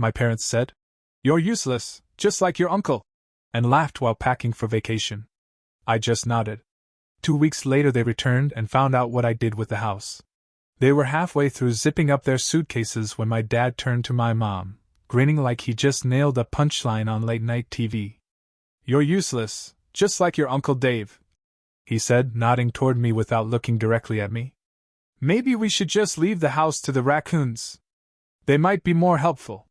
my parents said. You're useless, just like your uncle, and laughed while packing for vacation. I just nodded. 2 weeks later they returned and found out what I did with the house. They were halfway through zipping up their suitcases when my dad turned to my mom, grinning like he just nailed a punchline on late-night TV. You're useless, just like your Uncle Dave, he said, nodding toward me without looking directly at me. Maybe we should just leave the house to the raccoons. They might be more helpful.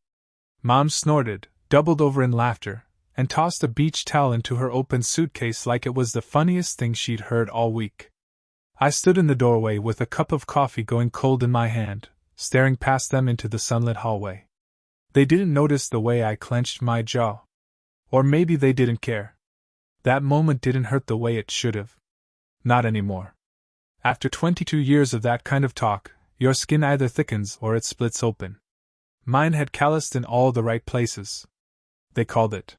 Mom snorted, doubled over in laughter, and tossed a beach towel into her open suitcase like it was the funniest thing she'd heard all week. I stood in the doorway with a cup of coffee going cold in my hand, staring past them into the sunlit hallway. They didn't notice the way I clenched my jaw. Or maybe they didn't care. That moment didn't hurt the way it should have. Not anymore. After 22 years of that kind of talk, your skin either thickens or it splits open. Mine had calloused in all the right places. They called it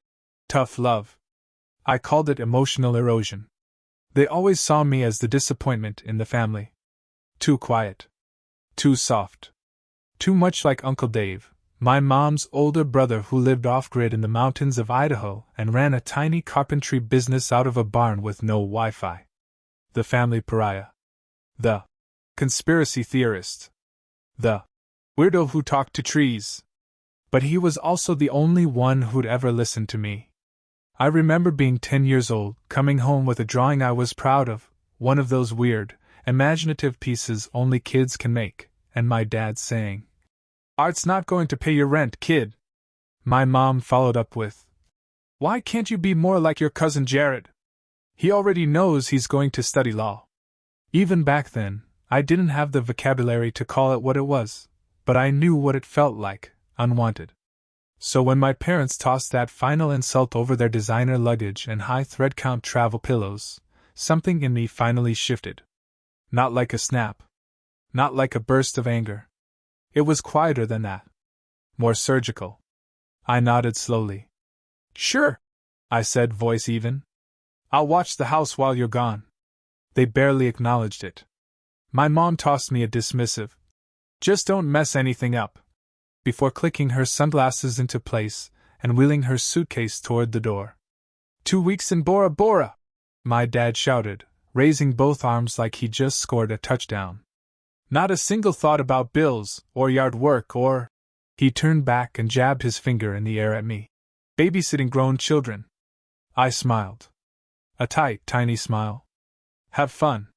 tough love. I called it emotional erosion. They always saw me as the disappointment in the family. Too quiet. Too soft. Too much like Uncle Dave, my mom's older brother who lived off-grid in the mountains of Idaho and ran a tiny carpentry business out of a barn with no Wi-Fi. The family pariah. The conspiracy theorist. The weirdo who talked to trees. But he was also the only one who'd ever listened to me. I remember being 10 years old, coming home with a drawing I was proud of, one of those weird, imaginative pieces only kids can make, and my dad saying, "Art's not going to pay your rent, kid." My mom followed up with, "Why can't you be more like your cousin Jared? He already knows he's going to study law." Even back then, I didn't have the vocabulary to call it what it was, but I knew what it felt like, unwanted. So when my parents tossed that final insult over their designer luggage and high thread count travel pillows, something in me finally shifted. Not like a snap. Not like a burst of anger. It was quieter than that. More surgical. I nodded slowly. "Sure," I said, voice even. "I'll watch the house while you're gone." They barely acknowledged it. My mom tossed me a dismissive, "Just don't mess anything up," before clicking her sunglasses into place and wheeling her suitcase toward the door. 2 weeks in Bora Bora!" my dad shouted, raising both arms like he just scored a touchdown. "Not a single thought about bills, or yard work, or—" He turned back and jabbed his finger in the air at me. "Babysitting grown children." I smiled. A tight, tiny smile. Have fun.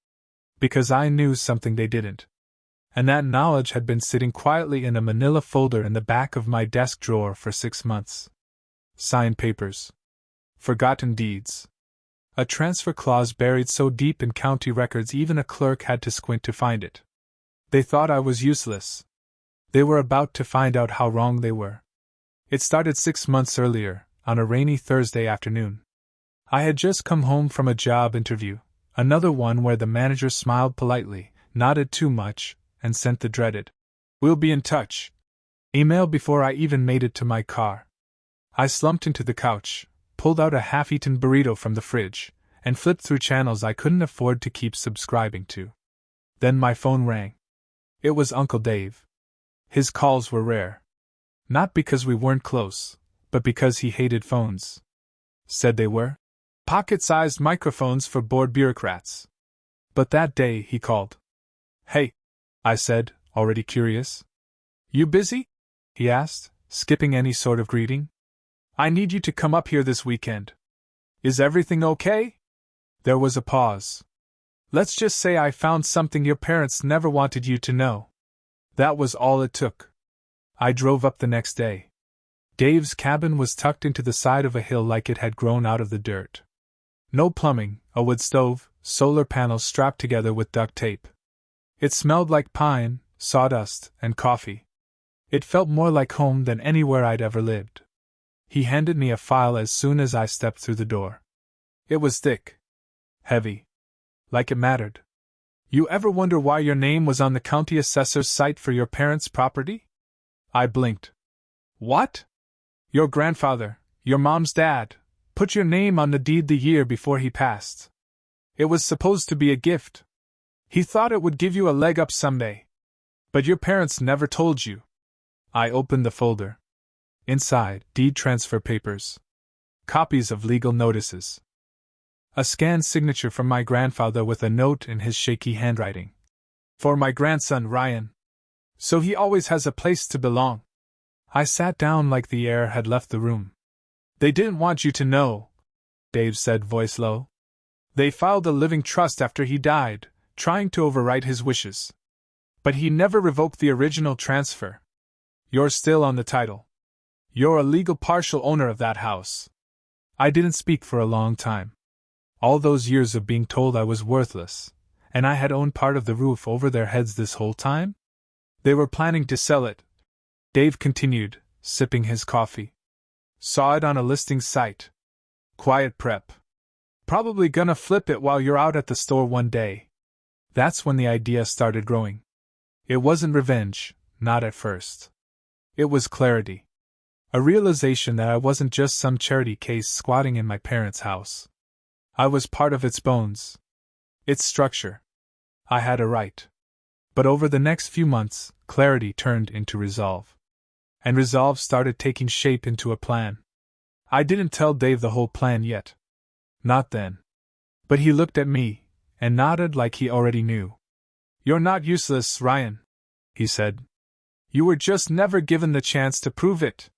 Because I knew something they didn't. And that knowledge had been sitting quietly in a manila folder in the back of my desk drawer for 6 months. Signed papers. Forgotten deeds. A transfer clause buried so deep in county records even a clerk had to squint to find it. They thought I was useless. They were about to find out how wrong they were. It started 6 months earlier, on a rainy Thursday afternoon. I had just come home from a job interview, another one where the manager smiled politely, nodded too much, and sent the dreaded, "We'll be in touch" email before I even made it to my car. I slumped into the couch, pulled out a half-eaten burrito from the fridge, and flipped through channels I couldn't afford to keep subscribing to. Then my phone rang. It was Uncle Dave. His calls were rare. Not because we weren't close, but because he hated phones. Said they were pocket-sized microphones for bored bureaucrats. But that day he called. "Hey," I said, already curious. "You busy?" he asked, skipping any sort of greeting. "I need you to come up here this weekend. Is everything okay?" There was a pause. "Let's just say I found something your parents never wanted you to know." That was all it took. I drove up the next day. Dave's cabin was tucked into the side of a hill like it had grown out of the dirt. No plumbing, a wood stove, solar panels strapped together with duct tape. It smelled like pine, sawdust, and coffee. It felt more like home than anywhere I'd ever lived. He handed me a file as soon as I stepped through the door. It was thick. Heavy. Like it mattered. "You ever wonder why your name was on the county assessor's site for your parents' property?" I blinked. "What?" "Your grandfather, your mom's dad, put your name on the deed the year before he passed. It was supposed to be a gift. He thought it would give you a leg up someday. But your parents never told you." I opened the folder. Inside, deed transfer papers. Copies of legal notices. A scanned signature from my grandfather with a note in his shaky handwriting. For my grandson Ryan. So he always has a place to belong. I sat down like the air had left the room. They didn't want you to know, Dave said, voice low. They filed a living trust after he died, trying to overwrite his wishes. But he never revoked the original transfer. You're still on the title. You're a legal partial owner of that house. I didn't speak for a long time. All those years of being told I was worthless, and I had owned part of the roof over their heads this whole time? They were planning to sell it, Dave continued, sipping his coffee. Saw it on a listing site. Quiet prep. Probably gonna flip it while you're out at the store one day. That's when the idea started growing. It wasn't revenge, not at first. It was clarity. A realization that I wasn't just some charity case squatting in my parents' house. I was part of its bones. Its structure. I had a right. But over the next few months, clarity turned into resolve. And resolve started taking shape into a plan. I didn't tell Dave the whole plan yet. Not then. But he looked at me, and nodded like he already knew. You're not useless, Ryan, he said. You were just never given the chance to prove it.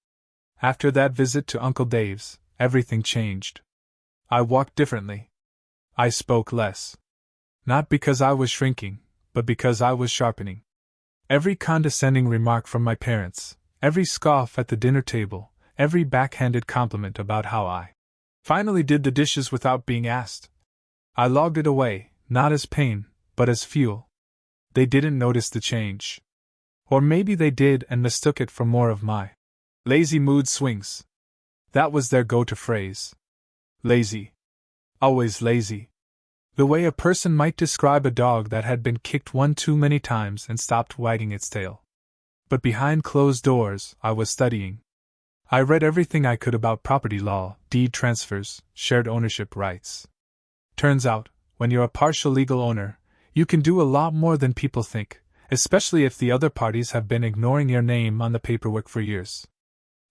After that visit to Uncle Dave's, everything changed. I walked differently. I spoke less. Not because I was shrinking, but because I was sharpening. Every condescending remark from my parents, every scoff at the dinner table, every backhanded compliment about how I finally did the dishes without being asked. I logged it away, not as pain, but as fuel. They didn't notice the change. Or maybe they did and mistook it for more of my lazy mood swings. That was their go-to phrase. Lazy. Always lazy. The way a person might describe a dog that had been kicked one too many times and stopped wagging its tail. But behind closed doors, I was studying. I read everything I could about property law, deed transfers, shared ownership rights. Turns out, when you're a partial legal owner, you can do a lot more than people think, especially if the other parties have been ignoring your name on the paperwork for years.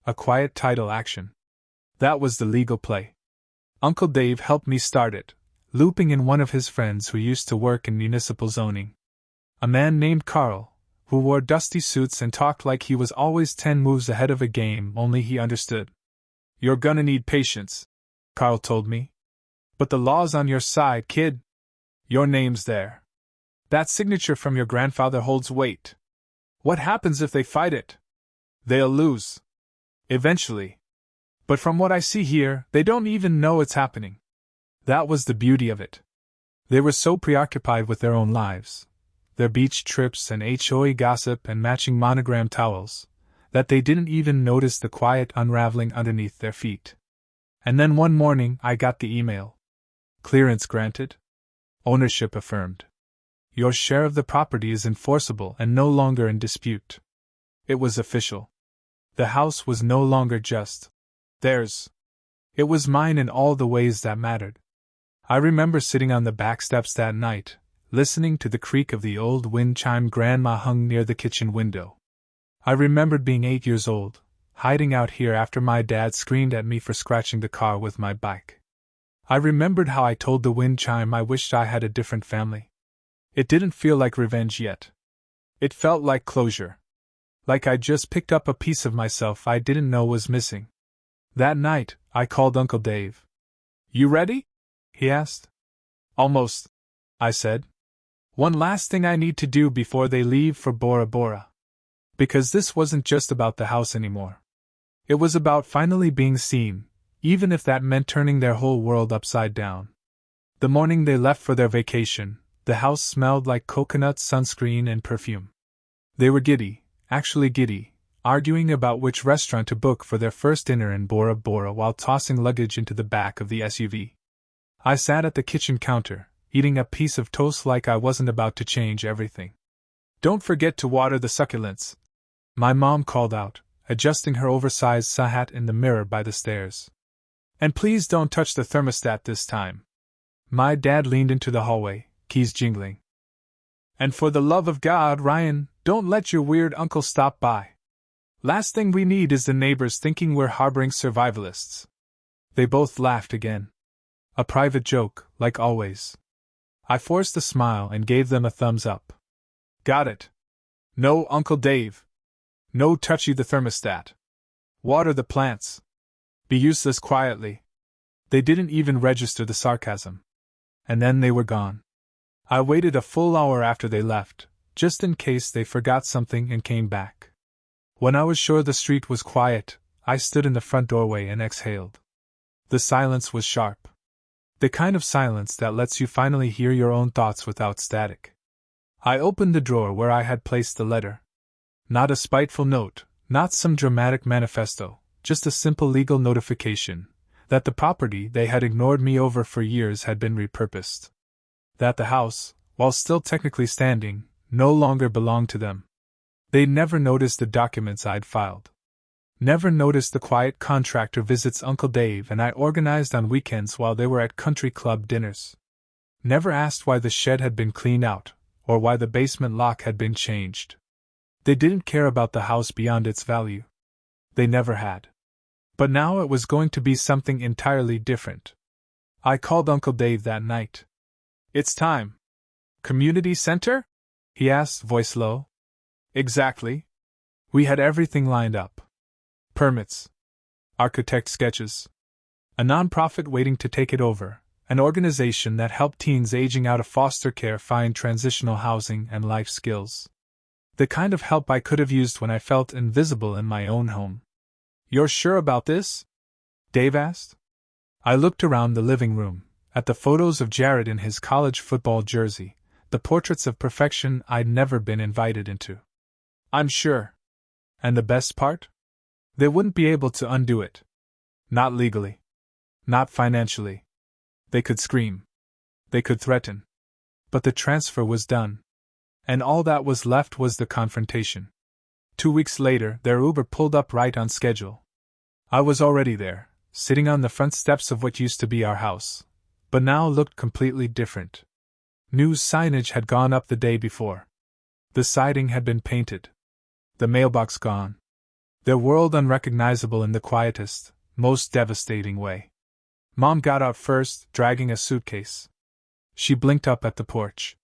A quiet title action. That was the legal play. Uncle Dave helped me start it, looping in one of his friends who used to work in municipal zoning. A man named Carl, who wore dusty suits and talked like he was always 10 moves ahead of a game, only he understood. You're gonna need patience, Carl told me. But the law's on your side, kid. Your name's there. That signature from your grandfather holds weight. What happens if they fight it? They'll lose. Eventually. But from what I see here, they don't even know it's happening. That was the beauty of it. They were so preoccupied with their own lives, their beach trips and HOA gossip and matching monogram towels, that they didn't even notice the quiet unraveling underneath their feet. And then one morning I got the email. Clearance granted. Ownership affirmed. Your share of the property is enforceable and no longer in dispute. It was official. The house was no longer just theirs. It was mine in all the ways that mattered. I remember sitting on the back steps that night, listening to the creak of the old wind chime Grandma hung near the kitchen window. I remembered being 8 years old, hiding out here after my dad screamed at me for scratching the car with my bike. I remembered how I told the wind chime I wished I had a different family. It didn't feel like revenge yet. It felt like closure. Like I'd just picked up a piece of myself I didn't know was missing. That night, I called Uncle Dave. You ready? He asked. Almost, I said. One last thing I need to do before they leave for Bora Bora. Because this wasn't just about the house anymore. It was about finally being seen, even if that meant turning their whole world upside down. The morning they left for their vacation, the house smelled like coconut sunscreen and perfume. They were giddy, actually giddy, arguing about which restaurant to book for their first dinner in Bora Bora while tossing luggage into the back of the SUV. I sat at the kitchen counter, eating a piece of toast like I wasn't about to change everything. Don't forget to water the succulents, my mom called out, adjusting her oversized hat in the mirror by the stairs. And please don't touch the thermostat this time. My dad leaned into the hallway, keys jingling. And for the love of God, Ryan, don't let your weird uncle stop by. Last thing we need is the neighbors thinking we're harboring survivalists. They both laughed again. A private joke, like always. I forced a smile and gave them a thumbs up. Got it. No, Uncle Dave. No touchy the thermostat. Water the plants. Be useless quietly. They didn't even register the sarcasm. And then they were gone. I waited a full hour after they left, just in case they forgot something and came back. When I was sure the street was quiet, I stood in the front doorway and exhaled. The silence was sharp. The kind of silence that lets you finally hear your own thoughts without static. I opened the drawer where I had placed the letter. Not a spiteful note, not some dramatic manifesto, just a simple legal notification that the property they had ignored me over for years had been repurposed. That the house, while still technically standing, no longer belonged to them. They'd never noticed the documents I'd filed. Never noticed the quiet contractor visits Uncle Dave and I organized on weekends while they were at country club dinners. Never asked why the shed had been cleaned out, or why the basement lock had been changed. They didn't care about the house beyond its value. They never had. But now it was going to be something entirely different. I called Uncle Dave that night. It's time. Community center? He asked, voice low. Exactly. We had everything lined up. Permits. Architect sketches. A nonprofit waiting to take it over, an organization that helped teens aging out of foster care find transitional housing and life skills. The kind of help I could have used when I felt invisible in my own home. You're sure about this? Dave asked. I looked around the living room, at the photos of Jared in his college football jersey, the portraits of perfection I'd never been invited into. I'm sure. And the best part? They wouldn't be able to undo it. Not legally. Not financially. They could scream. They could threaten. But the transfer was done. And all that was left was the confrontation. 2 weeks later, their Uber pulled up right on schedule. I was already there, sitting on the front steps of what used to be our house, but now looked completely different. News signage had gone up the day before. The siding had been painted. The mailbox gone. Their world unrecognizable in the quietest, most devastating way. Mom got out first, dragging a suitcase. She blinked up at the porch.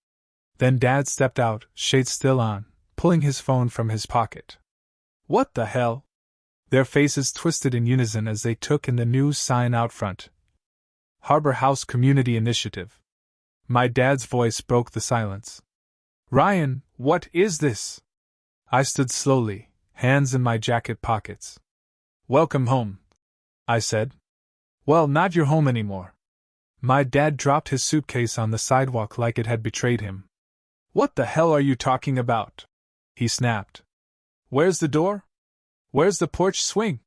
Then Dad stepped out, shades still on, pulling his phone from his pocket. What the hell? Their faces twisted in unison as they took in the news sign out front. Harbor House Community Initiative. My dad's voice broke the silence. Ryan, what is this? I stood slowly, hands in my jacket pockets. Welcome home, I said. Well, not your home anymore. My dad dropped his suitcase on the sidewalk like it had betrayed him. What the hell are you talking about? He snapped. Where's the door? Where's the porch swing?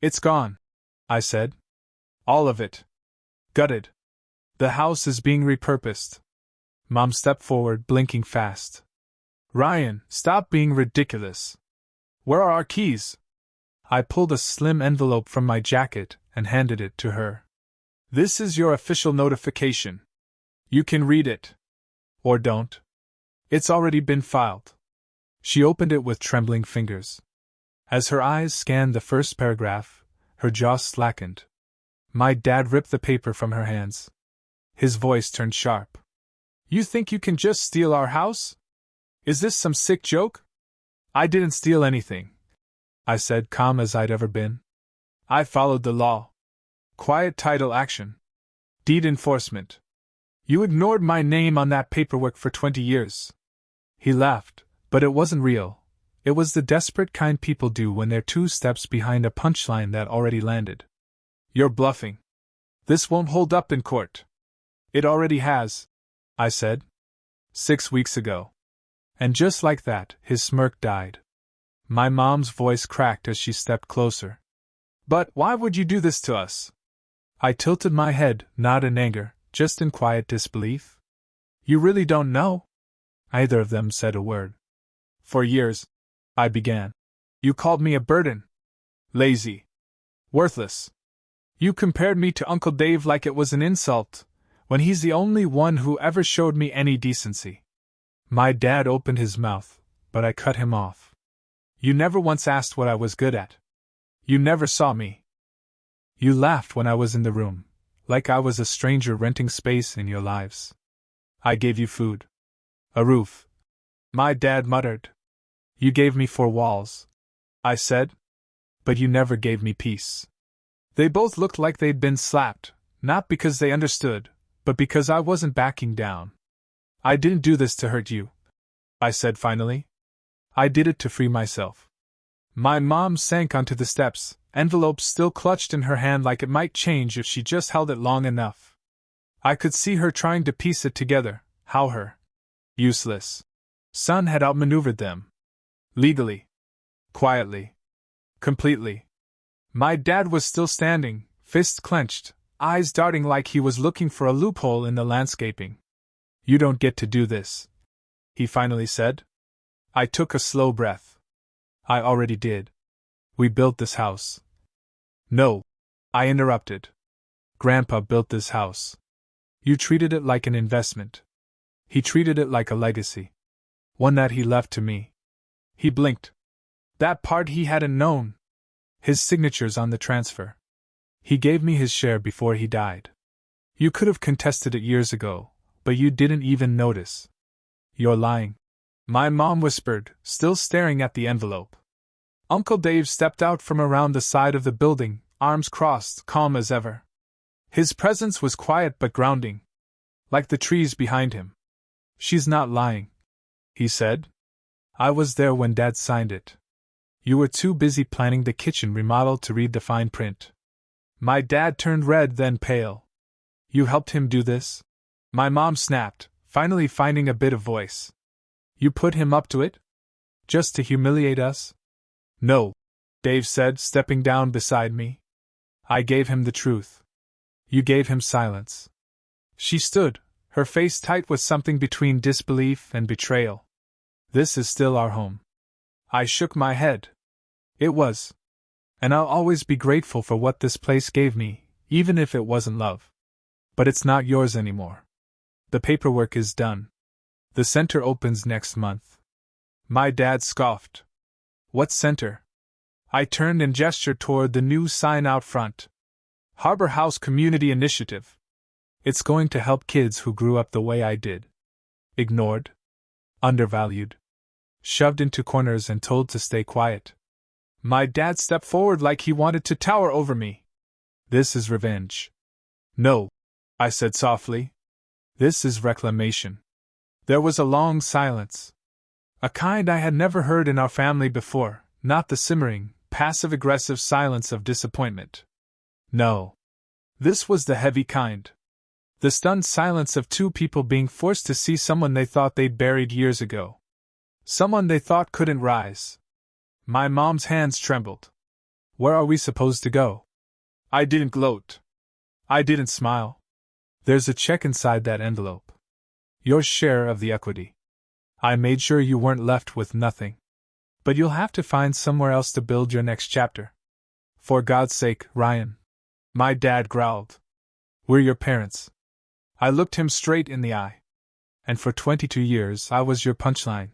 It's gone, I said. All of it. Gutted. The house is being repurposed. Mom stepped forward, blinking fast. Ryan, stop being ridiculous. Where are our keys? I pulled a slim envelope from my jacket and handed it to her. This is your official notification. You can read it. Or don't. It's already been filed. She opened it with trembling fingers. As her eyes scanned the first paragraph, her jaw slackened. My dad ripped the paper from her hands. His voice turned sharp. You think you can just steal our house? Is this some sick joke? I didn't steal anything, I said, calm as I'd ever been. I followed the law. Quiet title action. Deed enforcement. You ignored my name on that paperwork for 20 years. He laughed, but it wasn't real. It was the desperate kind people do when they're 2 steps behind a punchline that already landed. You're bluffing. This won't hold up in court. It already has, I said. 6 weeks ago. And just like that, his smirk died. My mom's voice cracked as she stepped closer. But why would you do this to us? I tilted my head, not in anger, just in quiet disbelief. You really don't know? Neither of them said a word. For years, I began. You called me a burden. Lazy. Worthless. You compared me to Uncle Dave like it was an insult, when he's the only one who ever showed me any decency. My dad opened his mouth, but I cut him off. You never once asked what I was good at. You never saw me. You laughed when I was in the room, like I was a stranger renting space in your lives. I gave you food. A roof. My dad muttered. You gave me 4 walls. I said. But you never gave me peace. They both looked like they'd been slapped, not because they understood, but because I wasn't backing down. I didn't do this to hurt you, I said finally. I did it to free myself. My mom sank onto the steps, envelope still clutched in her hand like it might change if she just held it long enough. I could see her trying to piece it together, how her useless son had outmaneuvered them. Legally. Quietly. Completely. My dad was still standing, fists clenched, eyes darting like he was looking for a loophole in the landscaping. You don't get to do this, he finally said. I took a slow breath. I already did. We built this house. No, I interrupted. Grandpa built this house. You treated it like an investment. He treated it like a legacy. One that he left to me. He blinked. That part he hadn't known. His signature's on the transfer. He gave me his share before he died. You could have contested it years ago, but you didn't even notice. You're lying. My mom whispered, still staring at the envelope. Uncle Dave stepped out from around the side of the building, arms crossed, calm as ever. His presence was quiet but grounding, like the trees behind him. She's not lying, he said. I was there when Dad signed it. You were too busy planning the kitchen remodel to read the fine print. My dad turned red, then pale. You helped him do this? My mom snapped, finally finding a bit of voice. You put him up to it? Just to humiliate us? No, Dave said, stepping down beside me. I gave him the truth. You gave him silence. She stood, her face tight with something between disbelief and betrayal. This is still our home. I shook my head. It was. And I'll always be grateful for what this place gave me, even if it wasn't love. But it's not yours anymore. The paperwork is done. The center opens next month. My dad scoffed. What center? I turned and gestured toward the new sign out front. Harbor House Community Initiative. It's going to help kids who grew up the way I did. Ignored. Undervalued. Shoved into corners and told to stay quiet. My dad stepped forward like he wanted to tower over me. This is revenge. No, I said softly. This is reclamation. There was a long silence. A kind I had never heard in our family before, not the simmering, passive-aggressive silence of disappointment. No. This was the heavy kind. The stunned silence of 2 people being forced to see someone they thought they'd buried years ago. Someone they thought couldn't rise. My mom's hands trembled. Where are we supposed to go? I didn't gloat. I didn't smile. There's a check inside that envelope. Your share of the equity. I made sure you weren't left with nothing. But you'll have to find somewhere else to build your next chapter. For God's sake, Ryan. My dad growled. We're your parents. I looked him straight in the eye. And for 22 years I was your punchline.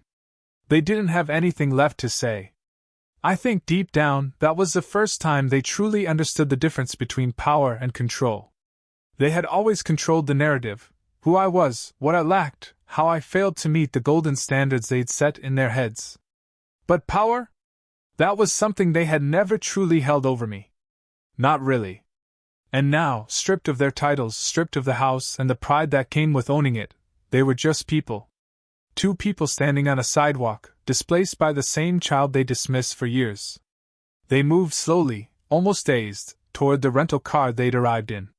They didn't have anything left to say. I think deep down that was the first time they truly understood the difference between power and control. They had always controlled the narrative, who I was, what I lacked, how I failed to meet the golden standards they'd set in their heads. But power? That was something they had never truly held over me. Not really. And now, stripped of their titles, stripped of the house and the pride that came with owning it, they were just people. 2 people standing on a sidewalk, displaced by the same child they dismissed for years. They moved slowly, almost dazed, toward the rental car they'd arrived in.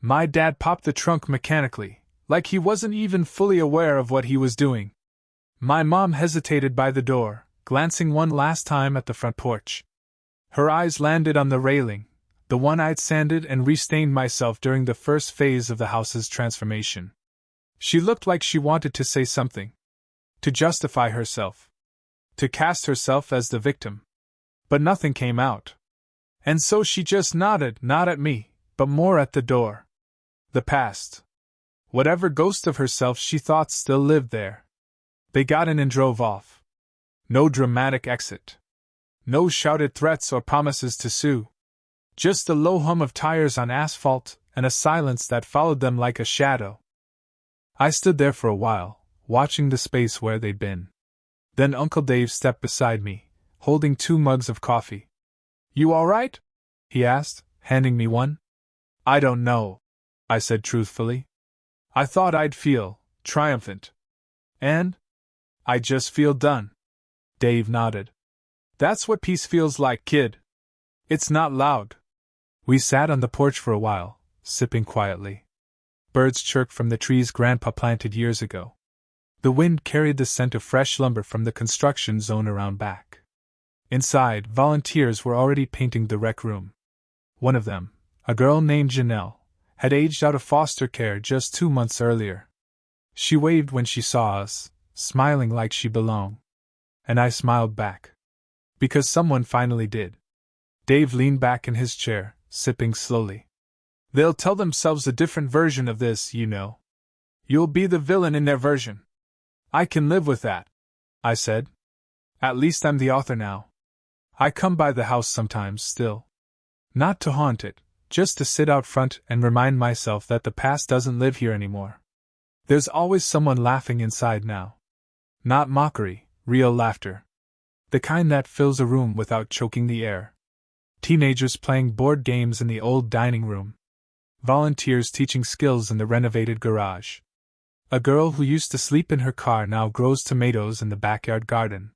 My dad popped the trunk mechanically, like he wasn't even fully aware of what he was doing. My mom hesitated by the door, glancing one last time at the front porch. Her eyes landed on the railing, the one I'd sanded and restained myself during the first phase of the house's transformation. She looked like she wanted to say something. To justify herself. To cast herself as the victim. But nothing came out. And so she just nodded, not at me, but more at the door. The past. Whatever ghost of herself she thought still lived there. They got in and drove off. No dramatic exit. No shouted threats or promises to sue. Just the low hum of tires on asphalt and a silence that followed them like a shadow. I stood there for a while, watching the space where they'd been. Then Uncle Dave stepped beside me, holding 2 mugs of coffee. "You all right?" he asked, handing me one. "I don't know," I said truthfully. "I thought I'd feel triumphant. And I just feel done." Dave nodded. "That's what peace feels like, kid. It's not loud." We sat on the porch for a while, sipping quietly. Birds chirped from the trees Grandpa planted years ago. The wind carried the scent of fresh lumber from the construction zone around back. Inside, volunteers were already painting the rec room. One of them, a girl named Janelle, had aged out of foster care just 2 months earlier. She waved when she saw us, smiling like she belonged. And I smiled back. Because someone finally did. Dave leaned back in his chair, sipping slowly. "They'll tell themselves a different version of this, you know. You'll be the villain in their version." "I can live with that," I said. "At least I'm the author now. I come by the house sometimes still. Not to haunt it, just to sit out front and remind myself that the past doesn't live here anymore. There's always someone laughing inside now. Not mockery, real laughter. The kind that fills a room without choking the air. Teenagers playing board games in the old dining room. Volunteers teaching skills in the renovated garage. A girl who used to sleep in her car now grows tomatoes in the backyard garden.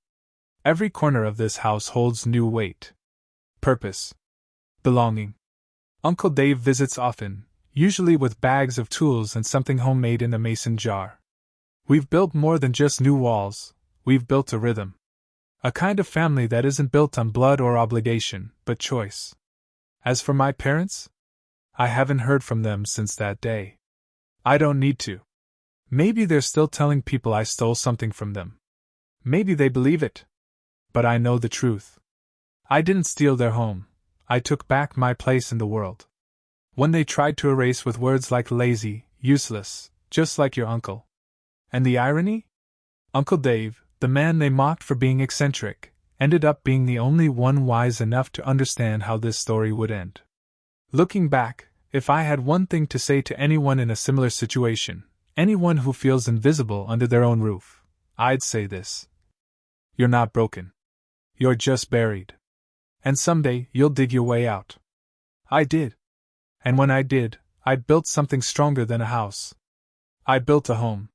Every corner of this house holds new weight. Purpose. Belonging. Uncle Dave visits often, usually with bags of tools and something homemade in a mason jar. We've built more than just new walls, we've built a rhythm. A kind of family that isn't built on blood or obligation, but choice. As for my parents, I haven't heard from them since that day. I don't need to. Maybe they're still telling people I stole something from them. Maybe they believe it. But I know the truth. I didn't steal their home. I took back my place in the world. One they tried to erase with words like lazy, useless, just like your uncle. And the irony? Uncle Dave, the man they mocked for being eccentric, ended up being the only one wise enough to understand how this story would end. Looking back, if I had one thing to say to anyone in a similar situation, anyone who feels invisible under their own roof, I'd say this. You're not broken. You're just buried. And someday you'll dig your way out. I did. And when I did, I built something stronger than a house. I built a home.